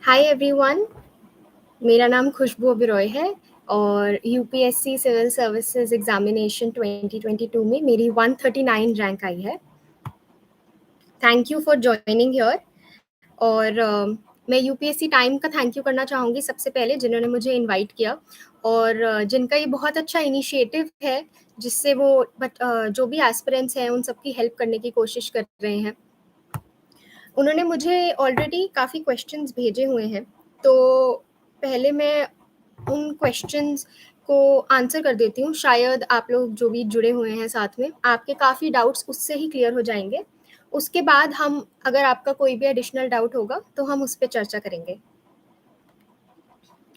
Hi everyone. मेरा नाम खुशबू ओबेरॉय है और यूपीएससी सिविल सर्विसेज एग्जामिनेशन 2022 में मेरी 139 रैंक आई है। Thank you for joining here. और मैं यूपीएससी टाइम का थैंक यू करना चाहूँगी सबसे पहले, जिन्होंने मुझे इनवाइट किया और जिनका ये बहुत अच्छा इनिशिएटिव है, जिससे वो जो भी एस्पिरेंट्स हैं उन सबकी हेल्प करने की कोशिश कर रहे हैं। उन्होंने मुझे ऑलरेडी काफ़ी क्वेश्चंस भेजे हुए हैं, तो पहले मैं उन क्वेश्चंस को आंसर कर देती हूँ। शायद आप लोग जो भी जुड़े हुए हैं साथ में, आपके काफ़ी डाउट्स उससे ही क्लियर हो जाएंगे। उसके बाद हम, अगर आपका कोई भी एडिशनल डाउट होगा तो हम उस पर चर्चा करेंगे।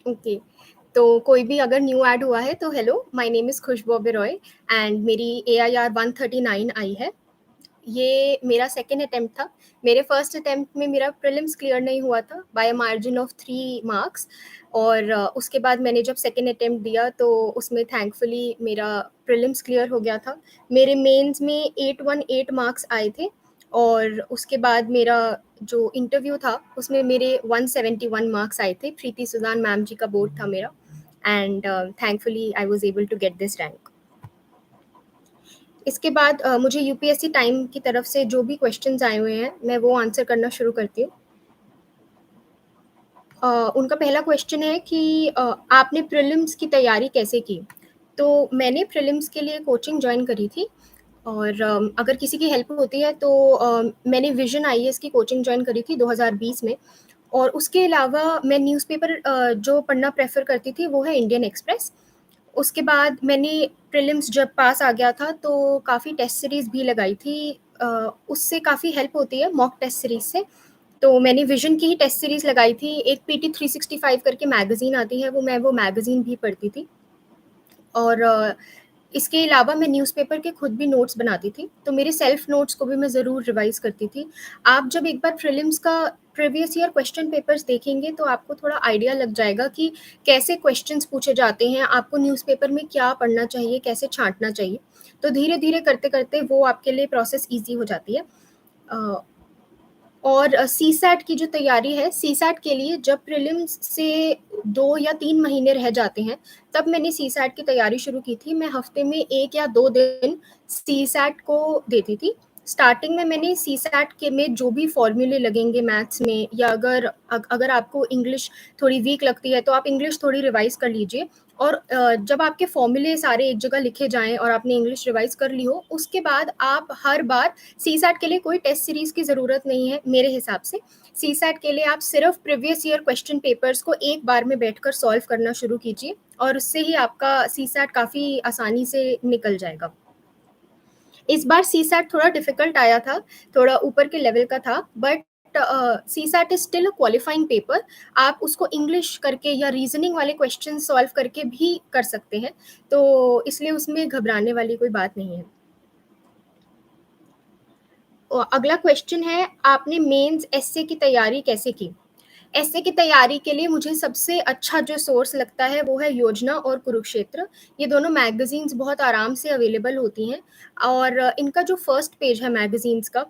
ओके, तो कोई भी अगर न्यू ऐड हुआ है तो hello, my name is Khushboo Oberoi and मेरी AIR 139 आई है। ये मेरा सेकंड अटेम्प्ट था। मेरे फर्स्ट अटेम्प्ट में मेरा प्रीलिम्स क्लियर नहीं हुआ था by a margin of 3 marks, और उसके बाद मैंने जब सेकंड अटेम्प्ट दिया तो उसमें थैंकफुली मेरा प्रीलिम्स क्लियर हो गया था। मेरे मेंस में 818 मार्क्स आए थे और उसके बाद मेरा जो इंटरव्यू था उसमें मेरे 171 मार्क्स आए थे। प्रीति सुदान मैम जी का बोर्ड था मेरा, and thankfully I was able to get this rank. इसके बाद मुझे यूपीएससी टाइम की तरफ से जो भी क्वेश्चंस आए हुए हैं मैं वो आंसर करना शुरू करती हूँ। उनका पहला क्वेश्चन है कि आपने प्रीलिम्स की तैयारी कैसे की? तो मैंने प्रीलिम्स के लिए कोचिंग ज्वाइन करी थी, और अगर किसी की हेल्प होती है तो मैंने विजन आईएएस की कोचिंग ज्वाइन करी थी 2020 में। और उसके अलावा मैं न्यूज़पेपर जो पढ़ना प्रेफर करती थी वो है इंडियन एक्सप्रेस। उसके बाद मैंने प्रीलिम्स जब पास आ गया था तो काफ़ी टेस्ट सीरीज़ भी लगाई थी। उससे काफ़ी हेल्प होती है मॉक टेस्ट सीरीज़ से। तो मैंने विजन की ही टेस्ट सीरीज़ लगाई थी। एक पीटी 365 करके मैगज़ीन आती है, वो मैगज़ीन भी पढ़ती थी। और इसके अलावा मैं न्यूज़पेपर के खुद भी नोट्स बनाती थी, तो मेरे सेल्फ नोट्स को भी मैं ज़रूर रिवाइज़ करती थी। आप जब एक बार प्रीलिम्स का प्रीवियस ईयर क्वेश्चन पेपर्स देखेंगे तो आपको थोड़ा आइडिया लग जाएगा कि कैसे क्वेश्चंस पूछे जाते हैं, आपको न्यूज़पेपर में क्या पढ़ना चाहिए, कैसे छाँटना चाहिए। तो धीरे-धीरे करते-करते वो आपके लिए प्रोसेस ईज़ी हो जाती है। अ, और सीसैट की जो तैयारी है, सीसैट के लिए जब प्रीलिम्स से 2 या 3 महीने रह जाते हैं, तब मैंने सीसैट की तैयारी शुरू की थी। मैं हफ्ते में 1 या 2 दिन सीसैट को देती थी। स्टार्टिंग में मैंने सीसैट के में जो भी फ़ॉर्मूले लगेंगे मैथ्स में, या अगर आपको इंग्लिश थोड़ी वीक लगती है, तो आप इंग्लिश थोड़ी रिवाइज़ कर लीजिए। और जब आपके फ़ॉर्मूले सारे एक जगह लिखे जाएँ और आपने इंग्लिश रिवाइज़ कर ली हो, उसके बाद आप हर बार सीसैट के लिए कोई टेस्ट सीरीज़ की ज़रूरत नहीं है मेरे हिसाब से। सीसैट के लिए आप सिर्फ प्रीवियस ईयर क्वेश्चन पेपर्स को एक बार में बैठकर सॉल्व करना शुरू कीजिए, और उससे ही आपका सीसैट काफ़ी आसानी से निकल जाएगा। इस बार सीसैट थोड़ा डिफिकल्ट आया था, थोड़ा ऊपर के लेवल का था, but CSAT is still a qualifying paper. आप उसको इंग्लिश करके या रीजनिंग वाले क्वेश्चन सॉल्व करके भी कर सकते हैं, तो इसलिए उसमें घबराने वाली कोई बात नहीं है। अगला क्वेश्चन है, आपने मेंस एसए की तैयारी कैसे की? एसए की तैयारी के लिए मुझे सबसे अच्छा जो सोर्स लगता है वो है योजना और कुरुक्षेत्र। ये दोनों मैगजीन्स बहुत आराम से अवेलेबल होती हैं, और इनका जो फर्स्ट पेज है मैगजीन्स का,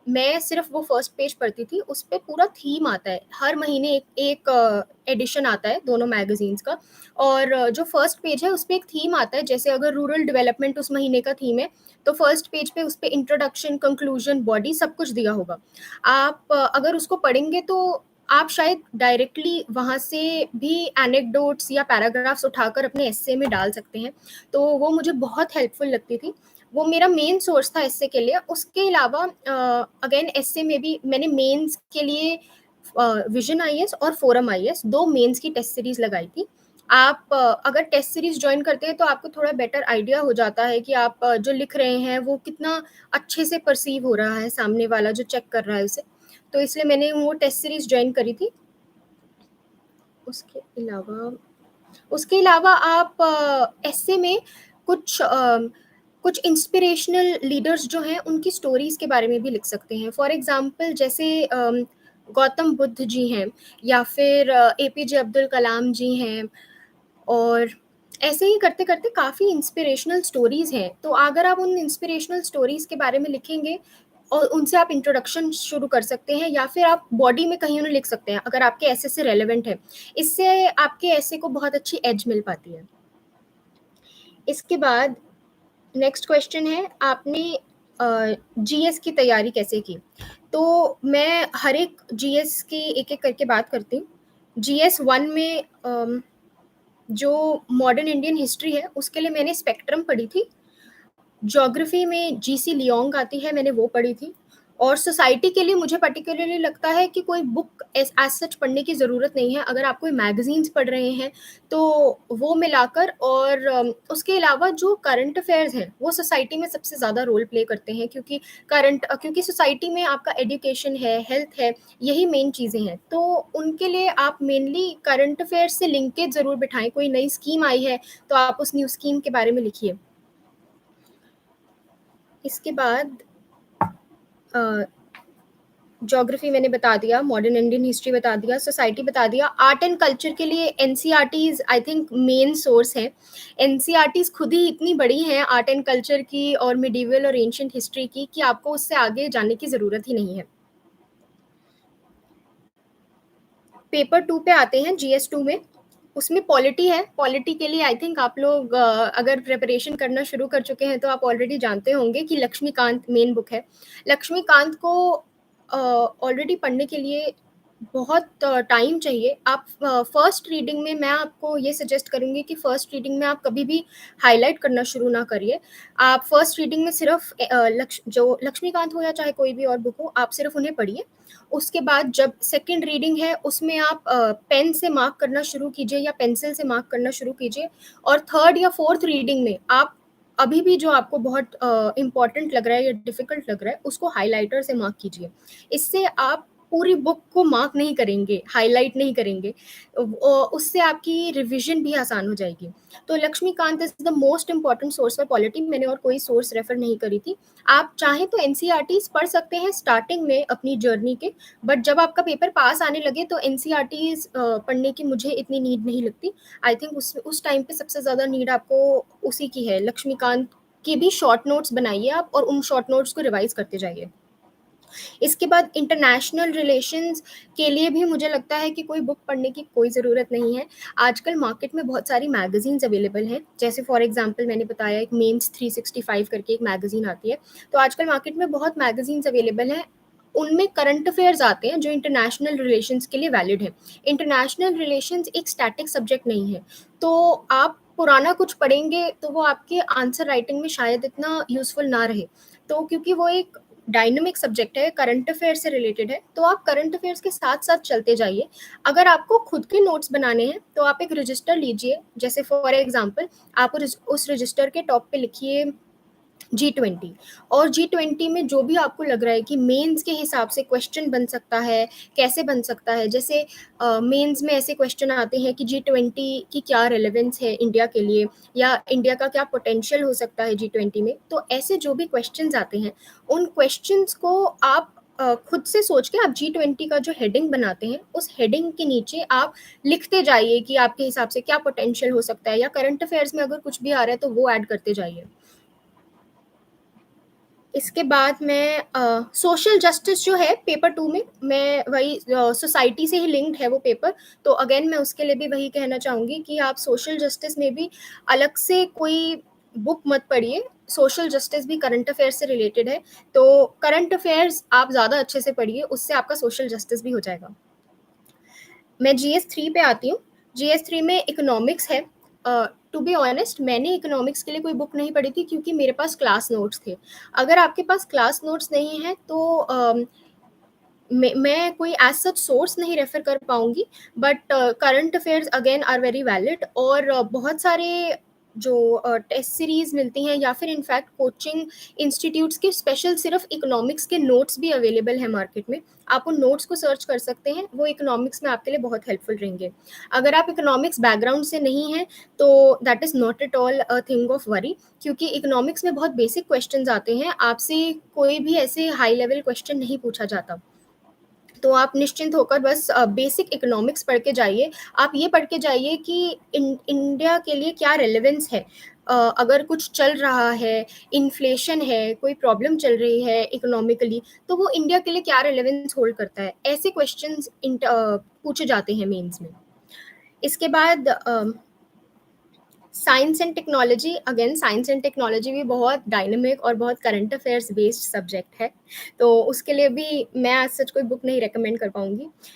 मैं सिर्फ वो फर्स्ट पेज पढ़ती थी। उस पे पूरा थीम आता है, हर महीने एक एक एडिशन आता है दोनों मैगजीन्स का। और जो फर्स्ट पेज है उस पे एक थीम आता है, जैसे अगर रूरल डेवलपमेंट उस महीने का थीम है तो फर्स्ट पेज पे उस पे इंट्रोडक्शन, कंक्लूजन, बॉडी सब कुछ दिया होगा। आप अगर उसको पढ़ेंगे तो आप शायद डायरेक्टली वहाँ से भी एनेक्डोट्स या पैराग्राफ्स उठाकर अपने एस्से में डाल सकते हैं, तो वो मुझे बहुत हेल्पफुल लगती थी। वो मेरा मेन सोर्स था एस्से के लिए। उसके अलावा अगेन एस्से में भी मैंने मेंस के लिए विजन आईएएस और फोरम आईएएस दो मेंस की टेस्ट सीरीज लगाई थी। आप अगर टेस्ट सीरीज ज्वाइन करते हैं तो आपको थोड़ा बेटर आइडिया हो जाता है कि आप जो लिख रहे हैं वो कितना अच्छे से परसीव हो रहा है, सामने वाला जो चेक कर रहा है उसे। तो इसलिए मैंने वो टेस्ट सीरीज ज्वाइन करी थी। उसके अलावा उसके अलावा आप एस्से में कुछ कुछ इंस्पिरेशनल लीडर्स जो हैं उनकी स्टोरीज के बारे में भी लिख सकते हैं। फॉर एग्जांपल जैसे गौतम बुद्ध जी हैं, या फिर एपीजे अब्दुल कलाम जी हैं, और ऐसे ही करते-करते काफ़ी इंस्पिरेशनल स्टोरीज़ हैं। तो अगर आप उन इंस्पिरेशनल स्टोरीज़ के बारे में लिखेंगे और उनसे आप इंट्रोडक्शन शुरू कर सकते हैं या फिर आप बॉडी में कहीं उन्हें लिख सकते हैं, अगर आपके एसे से रेलेवेंट है। इससे आपके एसे को बहुत अच्छी एज मिल पाती है। इसके बाद नेक्स्ट क्वेश्चन है, आपने जीएस की तैयारी कैसे की? तो मैं हर एक जीएस की एक-एक करके बात करती हूँ। जीएस 1 में जो मॉडर्न इंडियन हिस्ट्री है, उसके लिए मैंने स्पेक्ट्रम पढ़ी थी। ज्योग्राफी में जीसी लियोंग आती है, मैंने वो पढ़ी थी। और सोसाइटी के लिए मुझे पर्टिकुलरली लगता है कि कोई बुक एज़ सच पढ़ने की ज़रूरत नहीं है। अगर आप कोई मैगज़ीन्स पढ़ रहे हैं, तो वो मिलाकर और उसके अलावा जो करंट अफ़ेयर्स हैं, वो सोसाइटी में सबसे ज़्यादा रोल प्ले करते हैं, क्योंकि क्योंकि सोसाइटी में आपका एजुकेशन है, हेल्थ है, यही मेन चीज़ें हैं। तो उनके लिए आप मेनली करंट अफ़ेयर्स से लिंकेज ज़रूर बिठाएँ। कोई नई स्कीम आई है, तो आप उस न्यू स्कीम के बारे में लिखिए। इसके बाद ज्योग्राफी मैंने बता दिया, मॉडर्न इंडियन हिस्ट्री बता दिया, सोसाइटी बता दिया। आर्ट एंड कल्चर के लिए NCERTs I think main source है। एनसीईआरटीज़ खुद ही इतनी बड़ी हैं आर्ट एंड कल्चर की और मिडीवल और एंशिएंट हिस्ट्री की, कि आपको उससे आगे जाने की ज़रूरत ही नहीं है। पेपर 2 पे आते हैं, जीएस 2 में। उसमें पॉलिटी है। पॉलिटी के लिए आई थिंक आप लोग अगर प्रिपरेशन करना शुरू कर चुके हैं, तो आप ऑलरेडी जानते होंगे कि लक्ष्मीकांत मेन बुक है। लक्ष्मीकांत को ऑलरेडी पढ़ने के लिए बहुत टाइम चाहिए। आप फर्स्ट रीडिंग में, मैं आपको ये सजेस्ट करूँगी कि फर्स्ट रीडिंग में आप कभी भी हाइलाइट करना शुरू ना करिए। आप फर्स्ट रीडिंग में सिर्फ़ जो लक्ष्मीकांत हो या चाहे कोई भी और बुक हो, आप सिर्फ़ उन्हें पढ़िए। उसके बाद जब सेकंड रीडिंग है, उसमें आप पेन से मार्क करना शुरू कीजिए या पेंसिल से मार्क करना शुरू कीजिए। और थर्ड या फोर्थ रीडिंग में आप अभी भी जो आपको बहुत इम्पोर्टेंट लग रहा है या डिफ़िकल्ट लग रहा है, उसको हाइलाइटर से मार्क कीजिए। इससे आप पूरी बुक को मार्क नहीं करेंगे, हाइलाइट नहीं करेंगे। उससे आपकी रिविज़न भी आसान हो जाएगी। तो Laxmikant is the most important source for polity. मैंने और कोई सोर्स रेफ़र नहीं करी थी। आप चाहें तो एनसीईआरटीज़ पढ़ सकते हैं स्टार्टिंग में अपनी जर्नी के, बट जब आपका पेपर पास आने लगे, तो एनसीईआरटीज़ पढ़ने की मुझे इतनी नीड नहीं लगती। आई थिंक उस टाइम पे सबसे ज़्यादा नीड आपको उसी की है। लक्ष्मीकांत के भी शॉर्ट नोट्स बनाइए आप, और उन शॉर्ट नोट्स को रिवाइज़ करते जाइए। इसके बाद इंटरनेशनल रिलेशंस के लिए भी मुझे लगता है कि कोई बुक पढ़ने की कोई ज़रूरत नहीं है। आजकल मार्केट में बहुत सारी मैगज़ीन्स अवेलेबल हैं। जैसे फॉर एग्ज़ाम्पल मैंने बताया, एक मेंस 365 करके एक मैगज़ीन आती है। तो आजकल मार्केट में बहुत मैगज़ीन्स अवेलेबल हैं। उनमें करंट अफ़ेयर्स आते हैं जो इंटरनेशनल रिलेशंस के लिए वैलिड है। इंटरनेशनल रिलेशंस एक स्टैटिक सब्जेक्ट नहीं है। तो आप पुराना कुछ पढ़ेंगे, तो वो आपके आंसर राइटिंग में शायद इतना यूज़फुल ना रहे। तो क्योंकि वो एक डायनामिक सब्जेक्ट है, करंट अफेयर से रिलेटेड है, तो आप करंट अफेयर्स के साथ-साथ चलते जाइए। अगर आपको खुद के नोट्स बनाने हैं, तो आप एक रजिस्टर लीजिए। जैसे फॉर एग्ज़ाम्पल आप उस रजिस्टर के टॉप पे लिखिए जी20, और जी20 में जो भी आपको लग रहा है कि मेंस के हिसाब से क्वेश्चन बन सकता है, कैसे बन सकता है। जैसे मेंस में ऐसे क्वेश्चन आते हैं कि जी20 की क्या रिलेवेंस है इंडिया के लिए, या इंडिया का क्या पोटेंशियल हो सकता है जी20 में। तो ऐसे जो भी क्वेश्चंस आते हैं, उन क्वेश्चंस को आप खुद से सोच के आप जी20 का जो हेडिंग बनाते हैं, उस हेडिंग के नीचे आप लिखते जाइए कि आपके हिसाब से क्या पोटेंशियल हो सकता है, या करंट अफेयर्स में अगर कुछ भी आ रहा है, तो वो ऐड करते जाइए। इसके बाद मैं सोशल जस्टिस जो है पेपर 2 में, मैं वही सोसाइटी से ही लिंक्ड है वो पेपर। तो अगेन मैं उसके लिए भी वही कहना चाहूँगी कि आप सोशल जस्टिस में भी अलग से कोई बुक मत पढ़िए। सोशल जस्टिस भी करंट अफेयर्स से रिलेटेड है। तो करंट अफेयर्स आप ज़्यादा अच्छे से पढ़िए, उससे आपका सोशल जस्टिस भी हो जाएगा। मैं जीएस 3 पे आती हूँ। जीएस 3 में इकोनॉमिक्स है। टू बी ऑनेस्ट, मैंने इकोनॉमिक्स के लिए कोई बुक नहीं पढ़ी थी, क्योंकि मेरे पास क्लास नोट्स थे। अगर आपके पास क्लास नोट्स नहीं हैं, तो मैं कोई एज़ सच सोर्स नहीं रेफ़र कर पाऊँगी, but current affairs again are very valid. और बहुत सारे जो टेस्ट सीरीज़ मिलती हैं, या फिर इनफैक्ट कोचिंग इंस्टीट्यूट्स के स्पेशल सिर्फ़ इकोनॉमिक्स के नोट्स भी अवेलेबल हैं मार्केट में। आप उन नोट्स को सर्च कर सकते हैं, वो इकोनॉमिक्स में आपके लिए बहुत हेल्पफुल रहेंगे। अगर आप इकोनॉमिक्स बैकग्राउंड से नहीं हैं, तो that is not at all a thing of worry, क्योंकि इकोनॉमिक्स में बहुत बेसिक क्वेश्चन्स आते हैं, आपसे कोई भी ऐसे हाई लेवल क्वेश्चन नहीं पूछा जाता। तो आप निश्चिंत होकर बस बेसिक इकोनॉमिक्स पढ़ के जाइए। आप ये पढ़ के जाइए कि इंडिया के लिए क्या रेलेवेंस है। अगर कुछ चल रहा है, इन्फ्लेशन है, कोई प्रॉब्लम चल रही है इकोनॉमिकली, तो वो इंडिया के लिए क्या रेलेवेंस होल्ड करता है? ऐसे क्वेश्चंस पूछे जाते हैं मेंस में। इसके बाद science and technology, again science and technology भी बहुत डायनामिक और बहुत करंट अफेयर्स बेस्ड सब्जेक्ट है, तो उसके लिए भी मैं आज सच कोई बुक नहीं रिकमेंड कर पाऊँगी।